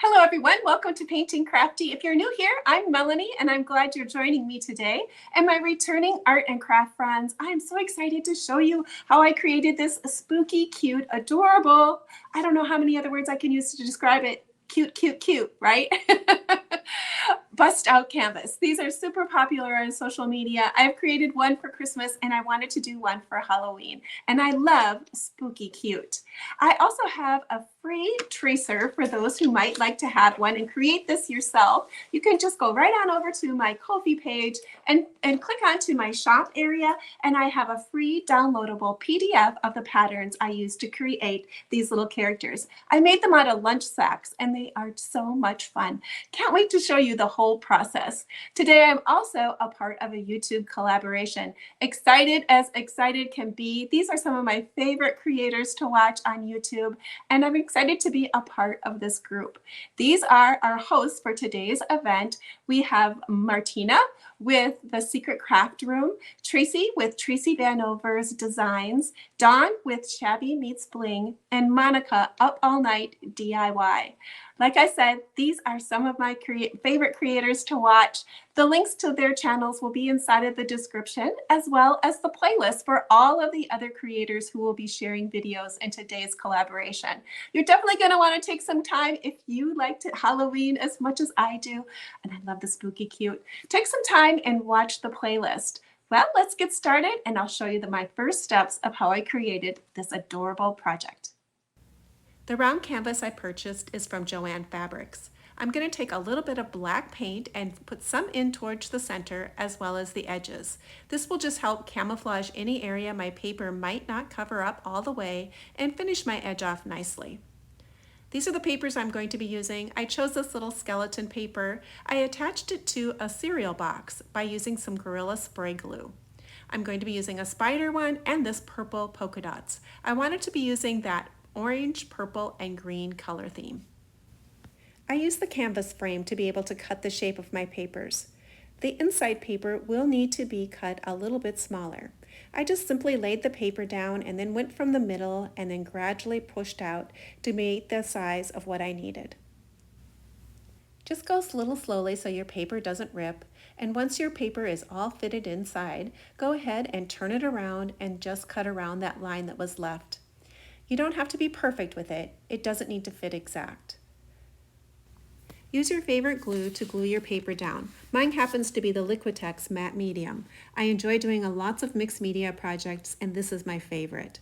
Hello everyone, welcome to Painting Crafty. If you're new here, I'm Melanie and I'm glad you're joining me today. And my returning art and craft friends, I am so excited to show you how I created this spooky, cute, adorable, I don't know how many other words I can use to describe it. Cute, cute, cute, right? Bust out canvas. These are super popular on social media. I've created one for Christmas and I wanted to do one for Halloween. And I love spooky cute. I also have a free tracer for those who might like to have one and create this yourself. You can just go right on over to my Ko-fi page and click onto my shop area, and I have a free downloadable PDF of the patterns I use to create these little characters. I made them out of lunch sacks and they are so much fun. Can't wait to show you the whole process. Today I'm also a part of a YouTube collaboration. Excited as excited can be. These are some of my favorite creators to watch on YouTube, and I'm excited to be a part of this group. These are our hosts for today's event. We have Martina with TheSecretCraftRoom, Traci with Traci Vanover's Designs, Dawn with Shabby Meets Bling, and Monica UpAllNightDIY. Like I said, these are some of my favorite creators to watch. The links to their channels will be inside of the description, as well as the playlist for all of the other creators who will be sharing videos in today's collaboration. You're definitely going to want to take some time if you like Halloween as much as I do, and I love the spooky cute. Take some time and watch the playlist. Well, let's get started, and I'll show you my first steps of how I created this adorable project. The round canvas I purchased is from Joann Fabrics. I'm going to take a little bit of black paint and put some in towards the center as well as the edges. This will just help camouflage any area my paper might not cover up all the way and finish my edge off nicely. These are the papers I'm going to be using. I chose this little skeleton paper. I attached it to a cereal box by using some Gorilla Spray glue. I'm going to be using a spider one and this purple polka dots. I wanted to be using that orange, purple, and green color theme. I use the canvas frame to be able to cut the shape of my papers. The inside paper will need to be cut a little bit smaller. I just simply laid the paper down and then went from the middle and then gradually pushed out to meet the size of what I needed. Just go a little slowly so your paper doesn't rip, and once your paper is all fitted inside, go ahead and turn it around and just cut around that line that was left. You don't have to be perfect with it. It doesn't need to fit exact. Use your favorite glue to glue your paper down. Mine happens to be the Liquitex Matte Medium. I enjoy doing lots of mixed media projects, and this is my favorite.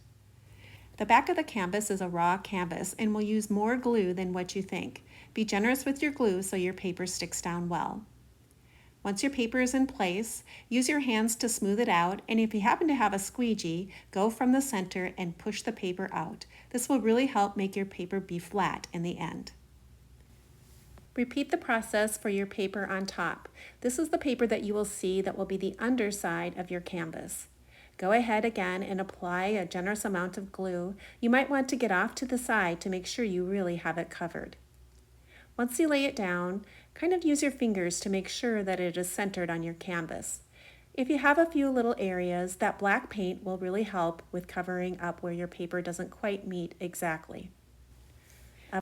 The back of the canvas is a raw canvas and will use more glue than what you think. Be generous with your glue so your paper sticks down well. Once your paper is in place, use your hands to smooth it out, and if you happen to have a squeegee, go from the center and push the paper out. This will really help make your paper be flat in the end. Repeat the process for your paper on top. This is the paper that you will see that will be the underside of your canvas. Go ahead again and apply a generous amount of glue. You might want to get off to the side to make sure you really have it covered. Once you lay it down, kind of use your fingers to make sure that it is centered on your canvas. If you have a few little areas, that black paint will really help with covering up where your paper doesn't quite meet exactly.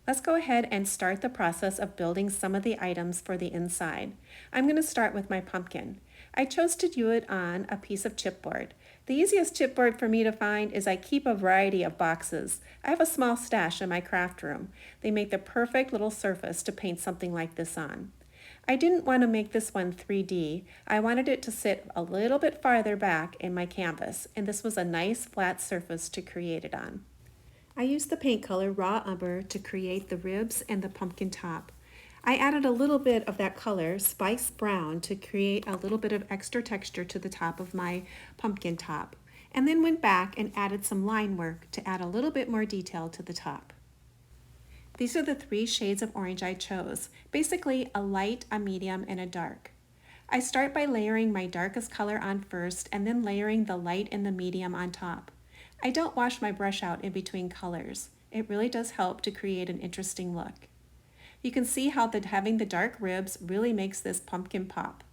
Let's go ahead and start the process of building some of the items for the inside. I'm going to start with my pumpkin. I chose to do it on a piece of chipboard. The easiest chipboard for me to find is I keep a variety of boxes. I have a small stash in my craft room. They make the perfect little surface to paint something like this on. I didn't want to make this one 3D. I wanted it to sit a little bit farther back in my canvas, and this was a nice flat surface to create it on. I used the paint color Raw Umber to create the ribs and the pumpkin top. I added a little bit of that color, Spice Brown, to create a little bit of extra texture to the top of my pumpkin top, and then went back and added some line work to add a little bit more detail to the top. These are the 3 shades of orange I chose, basically a light, a medium, and a dark. I start by layering my darkest color on first and then layering the light and the medium on top. I don't wash my brush out in between colors. It really does help to create an interesting look. You can see how having the dark ribs really makes this pumpkin pop.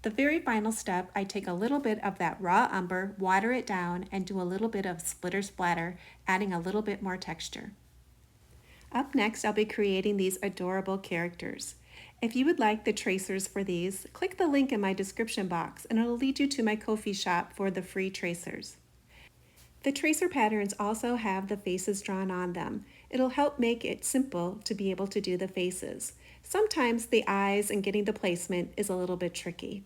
The very final step, I take a little bit of that raw umber, water it down, and do a little bit of splitter splatter, adding a little bit more texture. Up next, I'll be creating these adorable characters. If you would like the tracers for these, click the link in my description box and it'll lead you to my Ko-fi shop for the free tracers. The tracer patterns also have the faces drawn on them. It'll help make it simple to be able to do the faces. Sometimes the eyes and getting the placement is a little bit tricky.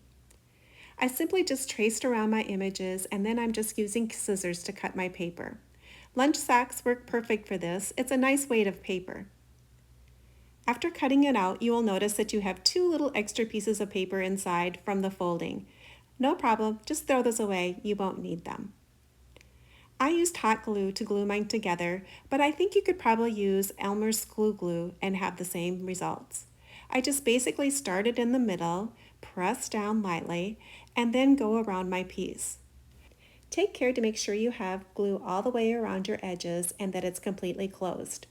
I simply just traced around my images and then I'm just using scissors to cut my paper. Lunch sacks work perfect for this. It's a nice weight of paper. After cutting it out, you will notice that you have 2 little extra pieces of paper inside from the folding. No problem, just throw those away, you won't need them. I used hot glue to glue mine together, but I think you could probably use Elmer's glue and have the same results. I just basically started in the middle, press down lightly, and then go around my piece. Take care to make sure you have glue all the way around your edges and that it's completely closed.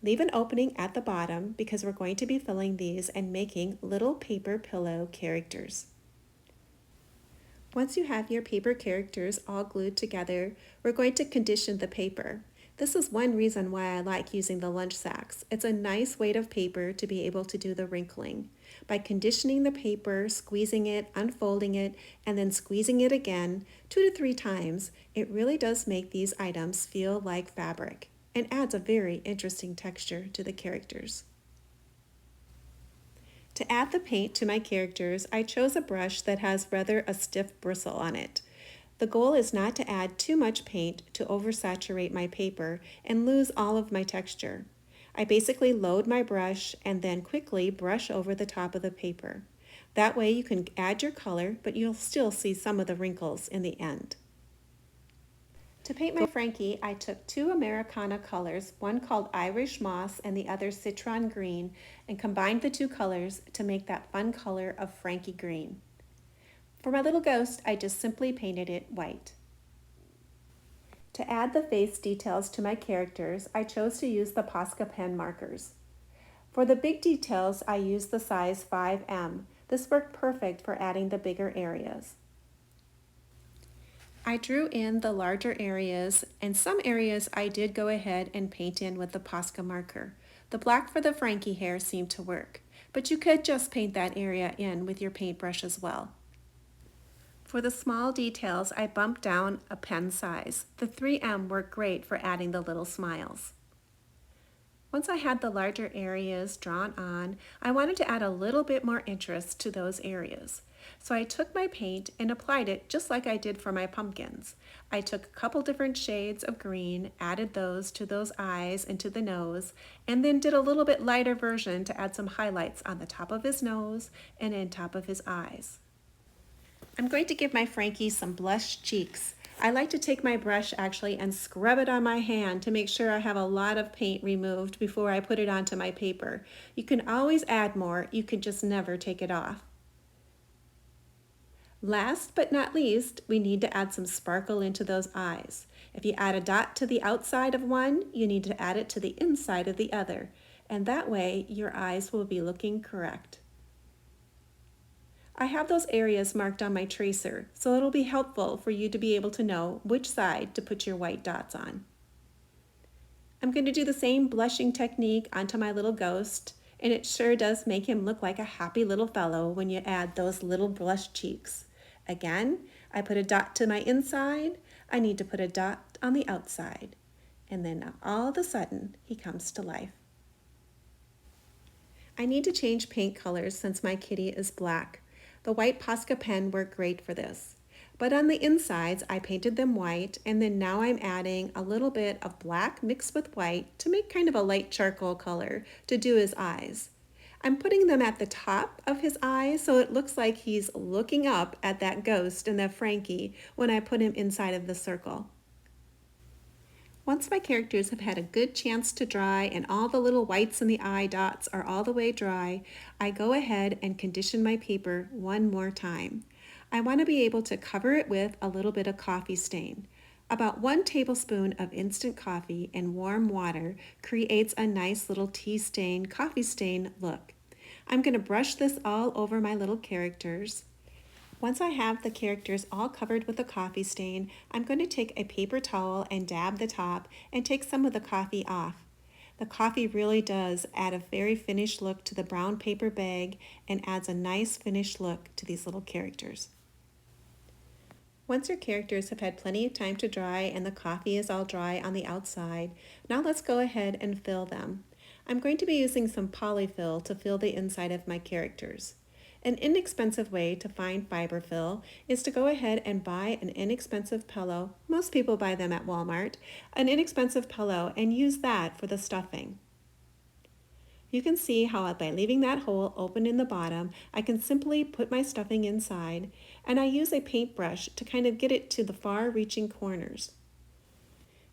Leave an opening at the bottom because we're going to be filling these and making little paper pillow characters. Once you have your paper characters all glued together, we're going to condition the paper. This is one reason why I like using the lunch sacks. It's a nice weight of paper to be able to do the wrinkling. By conditioning the paper, squeezing it, unfolding it, and then squeezing it again 2 to 3 times, it really does make these items feel like fabric and adds a very interesting texture to the characters. To add the paint to my characters, I chose a brush that has rather a stiff bristle on it. The goal is not to add too much paint to oversaturate my paper and lose all of my texture. I basically load my brush and then quickly brush over the top of the paper. That way you can add your color, but you'll still see some of the wrinkles in the end. To paint my Frankie, I took 2 Americana colors, one called Irish Moss and the other Citron Green, and combined the 2 colors to make that fun color of Frankie Green. For my little ghost, I just simply painted it white. To add the face details to my characters, I chose to use the Posca pen markers. For the big details, I used the size 5M. This worked perfect for adding the bigger areas. I drew in the larger areas, and some areas I did go ahead and paint in with the Posca marker. The black for the Frankie hair seemed to work, but you could just paint that area in with your paintbrush as well. For the small details, I bumped down a pen size. The 3M worked great for adding the little smiles. Once I had the larger areas drawn on, I wanted to add a little bit more interest to those areas. So I took my paint and applied it just like I did for my pumpkins. I took a couple different shades of green, added those to those eyes and to the nose, and then did a little bit lighter version to add some highlights on the top of his nose and in top of his eyes. I'm going to give my Frankie some blush cheeks. I like to take my brush actually and scrub it on my hand to make sure I have a lot of paint removed before I put it onto my paper. You can always add more, you can just never take it off. Last but not least, we need to add some sparkle into those eyes. If you add a dot to the outside of one, you need to add it to the inside of the other, and that way your eyes will be looking correct. I have those areas marked on my tracer, so it'll be helpful for you to be able to know which side to put your white dots on. I'm going to do the same blushing technique onto my little ghost, and it sure does make him look like a happy little fellow when you add those little blush cheeks. Again, I put a dot to my inside, I need to put a dot on the outside, and then all of a sudden he comes to life. I need to change paint colors since my kitty is black. The white Posca pen worked great for this. But on the insides, I painted them white, and then now I'm adding a little bit of black mixed with white to make kind of a light charcoal color to do his eyes. I'm putting them at the top of his eyes so it looks like he's looking up at that ghost and that Frankie when I put him inside of the circle. Once my characters have had a good chance to dry and all the little whites in the eye dots are all the way dry, I go ahead and condition my paper one more time. I want to be able to cover it with a little bit of coffee stain. About 1 tablespoon of instant coffee and warm water creates a nice little tea stain, coffee stain look. I'm going to brush this all over my little characters. Once I have the characters all covered with a coffee stain, I'm going to take a paper towel and dab the top and take some of the coffee off. The coffee really does add a very finished look to the brown paper bag and adds a nice finished look to these little characters. Once your characters have had plenty of time to dry and the coffee is all dry on the outside, now let's go ahead and fill them. I'm going to be using some polyfill to fill the inside of my characters. An inexpensive way to find fiber fill is to go ahead and buy an inexpensive pillow. Most people buy them at Walmart, an inexpensive pillow, and use that for the stuffing. You can see how by leaving that hole open in the bottom, I can simply put my stuffing inside, and I use a paintbrush to kind of get it to the far-reaching corners.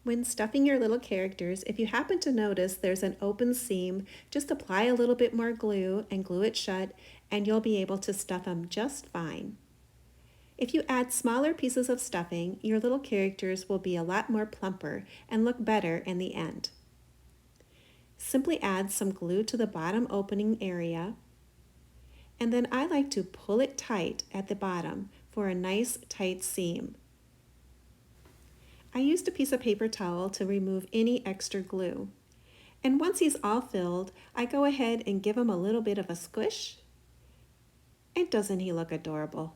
When stuffing your little characters, if you happen to notice there's an open seam, just apply a little bit more glue and glue it shut, and you'll be able to stuff them just fine. If you add smaller pieces of stuffing, your little characters will be a lot more plumper and look better in the end. Simply add some glue to the bottom opening area, and then I like to pull it tight at the bottom for a nice tight seam. I used a piece of paper towel to remove any extra glue. And once he's all filled, I go ahead and give him a little bit of a squish. And doesn't he look adorable?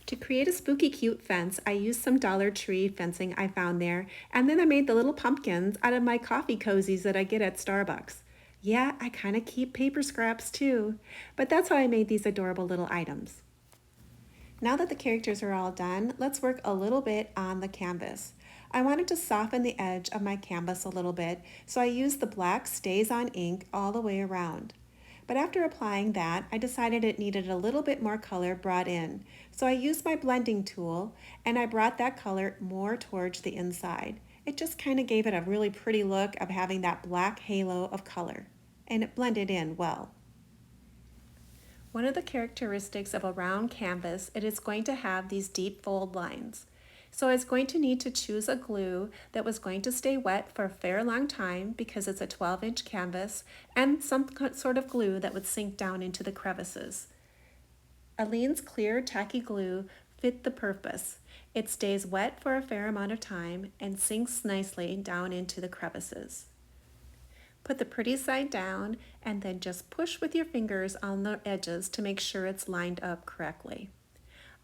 To create a spooky cute fence, I used some Dollar Tree fencing I found there, and then I made the little pumpkins out of my coffee cozies that I get at Starbucks. Yeah, I kind of keep paper scraps too, but that's how I made these adorable little items. Now that the characters are all done, let's work a little bit on the canvas. I wanted to soften the edge of my canvas a little bit, so I used the black Stays On ink all the way around. But after applying that, I decided it needed a little bit more color brought in. So I used my blending tool and I brought that color more towards the inside. It just kind of gave it a really pretty look of having that black halo of color, and it blended in well. One of the characteristics of a round canvas, it is going to have these deep fold lines. So I was going to need to choose a glue that was going to stay wet for a fair long time because it's a 12-inch canvas, and some sort of glue that would sink down into the crevices. Aleene's clear tacky glue fit the purpose. It stays wet for a fair amount of time and sinks nicely down into the crevices. Put the pretty side down and then just push with your fingers on the edges to make sure it's lined up correctly.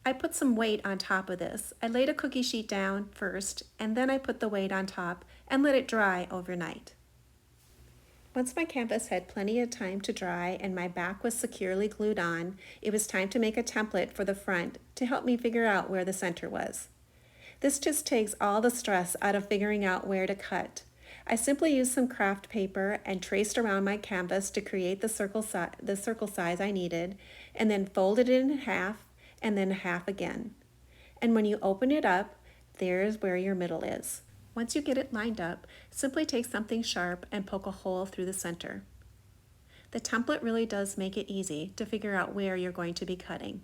I put some weight on top of this. I laid a cookie sheet down first, and then I put the weight on top and let it dry overnight. Once my canvas had plenty of time to dry and my back was securely glued on, it was time to make a template for the front to help me figure out where the center was. This just takes all the stress out of figuring out where to cut. I simply used some craft paper and traced around my canvas to create the circle size I needed, and then folded it in half and then half again. And when you open it up, there's where your middle is. Once you get it lined up, simply take something sharp and poke a hole through the center. The template really does make it easy to figure out where you're going to be cutting.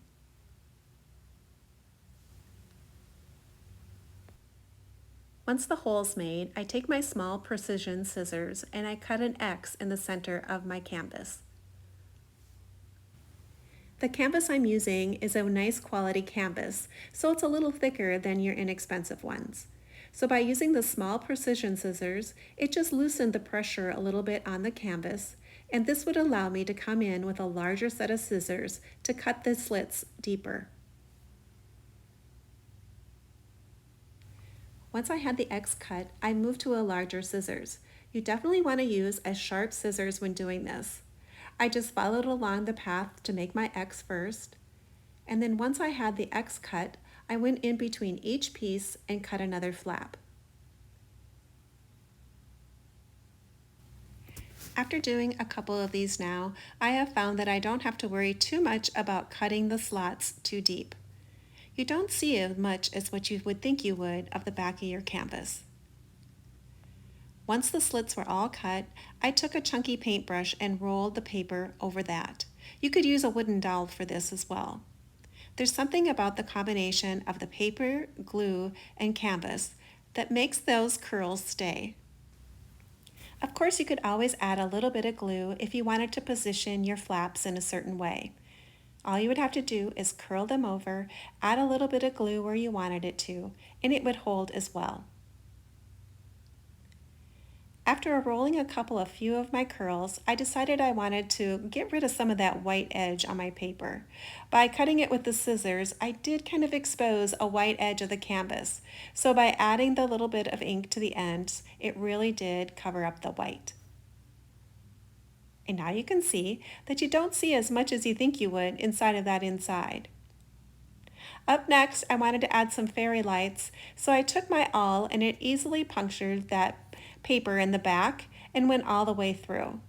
Once the hole's made, I take my small precision scissors and I cut an X in the center of my canvas. The canvas I'm using is a nice quality canvas, so it's a little thicker than your inexpensive ones. So by using the small precision scissors, it just loosened the pressure a little bit on the canvas, and this would allow me to come in with a larger set of scissors to cut the slits deeper. Once I had the X cut, I moved to a larger scissors. You definitely want to use a sharp scissors when doing this. I just followed along the path to make my X first, and then once I had the X cut, I went in between each piece and cut another flap. After doing a couple of these now, I have found that I don't have to worry too much about cutting the slots too deep. You don't see as much as what you would think you would of the back of your canvas. Once the slits were all cut, I took a chunky paintbrush and rolled the paper over that. You could use a wooden dowel for this as well. There's something about the combination of the paper, glue, and canvas that makes those curls stay. Of course, you could always add a little bit of glue if you wanted to position your flaps in a certain way. All you would have to do is curl them over, add a little bit of glue where you wanted it to, and it would hold as well. After rolling a few of my curls, I decided I wanted to get rid of some of that white edge on my paper. By cutting it with the scissors, I did kind of expose a white edge of the canvas. So by adding the little bit of ink to the ends, it really did cover up the white. And now you can see that you don't see as much as you think you would inside of that inside. Up next, I wanted to add some fairy lights, so I took my awl and it easily punctured that paper in the back and went all the way through.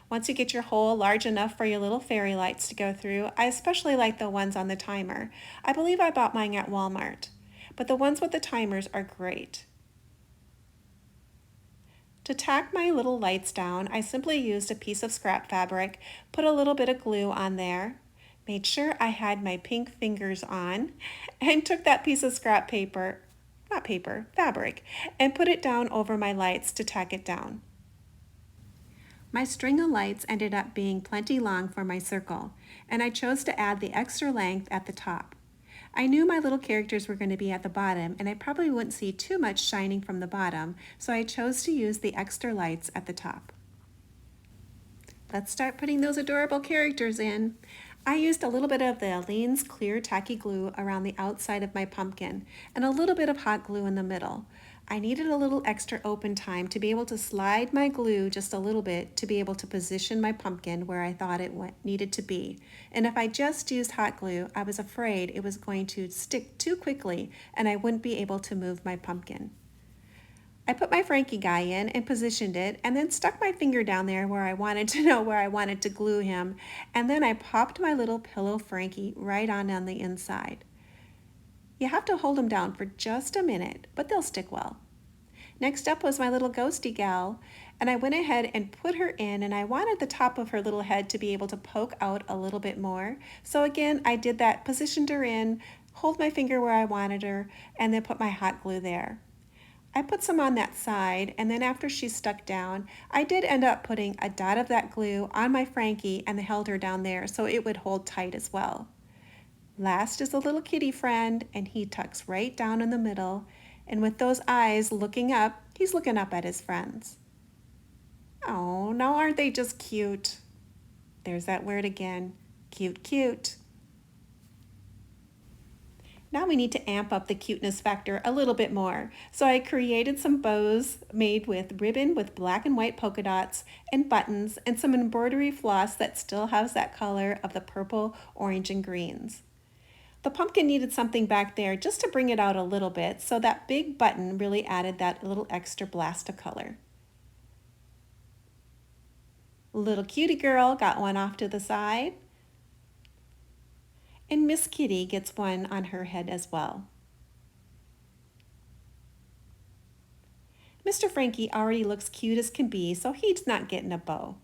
Once you get your hole large enough for your little fairy lights to go through, I especially like the ones on the timer. I believe I bought mine at Walmart, but the ones with the timers are great. To tack my little lights down, I simply used a piece of scrap fabric, put a little bit of glue on there, made sure I had my pink fingers on, and took that piece of scrap paper, not paper, fabric, and put it down over my lights to tack it down. My string of lights ended up being plenty long for my circle, and I chose to add the extra length at the top. I knew my little characters were going to be at the bottom, and I probably wouldn't see too much shining from the bottom, so I chose to use the extra lights at the top. Let's start putting those adorable characters in. I used a little bit of the Aleene's clear tacky glue around the outside of my pumpkin and a little bit of hot glue in the middle. I needed a little extra open time to be able to slide my glue just a little bit to be able to position my pumpkin where I thought it needed to be. And if I just used hot glue, I was afraid it was going to stick too quickly and I wouldn't be able to move my pumpkin. I put my Frankie guy in and positioned it and then stuck my finger down there where I wanted to know where I wanted to glue him, and then I popped my little pillow Frankie right on the inside. You have to hold them down for just a minute, but they'll stick well. Next up was my little ghosty gal, and I went ahead and put her in, and I wanted the top of her little head to be able to poke out a little bit more. So again, I did that, positioned her in, hold my finger where I wanted her, and then put my hot glue there. I put some on that side, and then after she stuck down, I did end up putting a dot of that glue on my Frankie and held her down there so it would hold tight as well. Last is a little kitty friend, and he tucks right down in the middle, and with those eyes looking up, he's looking up at his friends. Oh, now aren't they just cute? There's that word again, cute, cute. Now we need to amp up the cuteness factor a little bit more. So I created some bows made with ribbon with black and white polka dots and buttons and some embroidery floss that still has that color of the purple, orange, and greens. The pumpkin needed something back there just to bring it out a little bit, so that big button really added that little extra blast of color. Little cutie girl got one off to the side. And Miss Kitty gets one on her head as well. Mr. Frankie already looks cute as can be, so he's not getting a bow.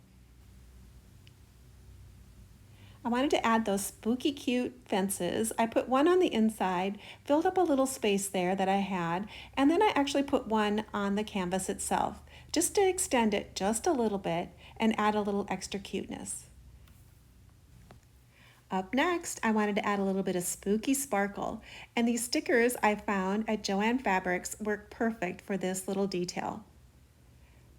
I wanted to add those spooky cute fences. I put one on the inside, filled up a little space there that I had, and then I actually put one on the canvas itself, just to extend it just a little bit and add a little extra cuteness. Up next, I wanted to add a little bit of spooky sparkle, and these stickers I found at Joann Fabrics work perfect for this little detail.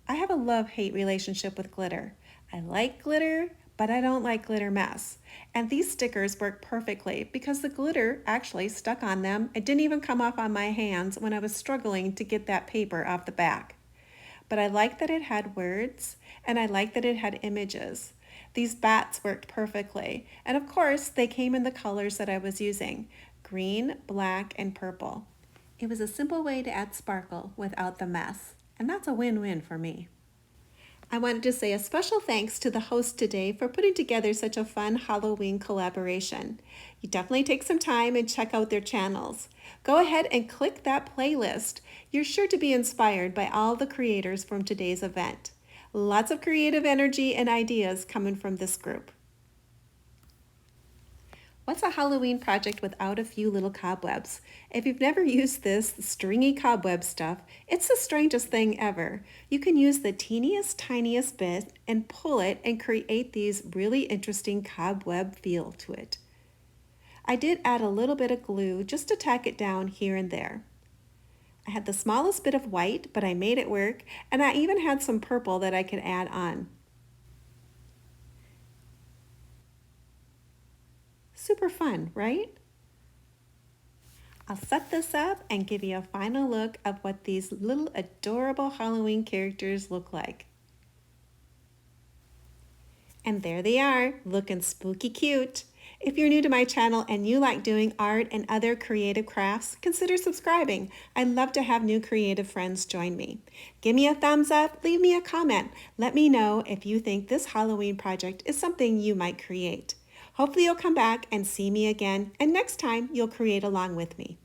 I have a love-hate relationship with glitter. I like glitter, but I don't like glitter mess. And these stickers work perfectly because the glitter actually stuck on them. It didn't even come off on my hands when I was struggling to get that paper off the back. But I like that it had words, and I like that it had images. These bats worked perfectly, and of course they came in the colors that I was using, green, black, and purple. It was a simple way to add sparkle without the mess, and that's a win-win for me. I wanted to say a special thanks to the host today for putting together such a fun Halloween collaboration. You definitely take some time and check out their channels. Go ahead and click that playlist. You're sure to be inspired by all the creators from today's event. Lots of creative energy and ideas coming from this group. What's a Halloween project without a few little cobwebs? If you've never used this stringy cobweb stuff, it's the strangest thing ever. You can use the teeniest, tiniest bit and pull it and create these really interesting cobweb feel to it. I did add a little bit of glue just to tack it down here and there. I had the smallest bit of white, but I made it work, and I even had some purple that I could add on. Super fun, right? I'll set this up and give you a final look of what these little adorable Halloween characters look like. And there they are, looking spooky cute. If you're new to my channel and you like doing art and other creative crafts, consider subscribing. I'd love to have new creative friends join me. Give me a thumbs up, leave me a comment. Let me know if you think this Halloween project is something you might create. Hopefully you'll come back and see me again, and next time you'll create along with me.